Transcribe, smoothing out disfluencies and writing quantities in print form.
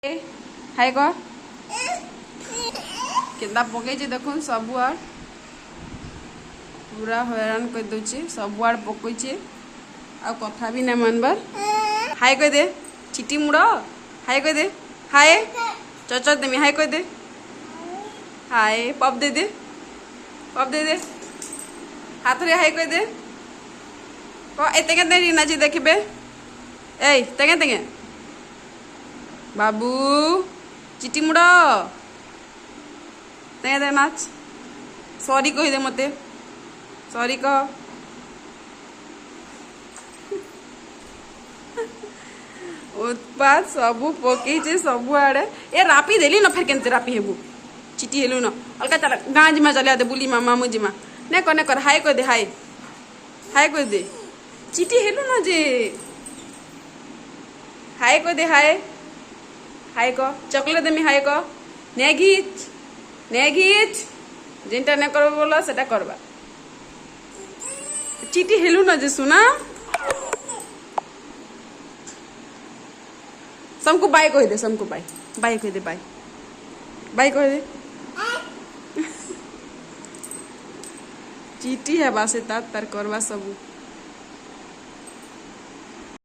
हाय कह केदा पकई देखुन सबुआड़ पूरा हैरान कर दूचे सबुआड़ पकईचे आ कथा भी ना मानबार। हाय कह दे चिटी मुड़ हाय कह दे हाय चच देमी हाय कह दे हाय पप दे दे पप दे दे हाथ रे हाय कह दे ए तेगे तेरी नाची देखबे ए तेगे तेगे बाबू चिटी मुड़ तेगे दे नाच सॉरी कह दे मते सॉरी कह उत्पात सबू पकईचे सबू आड़े ए रापी देली न फिर केनते रापी हेबू चिटी हेलु न अलका चल गाँव जिमा चलिया दे बुली माँ मामू जिमा ने कर हाय कह दे हाय हाय कह दे चिटी हेलु न जे हाय कह दे हाय हाय कह चॉकलेट देमी हाय कह ने घीच जेनटा ने करबो बोला सेटा करबा चिटी हेलु न जे सुना सबको बाय कह दे सबको बाय बाय कह दे बाय बाय कह दे चीटी है बासे तार करवा सबू।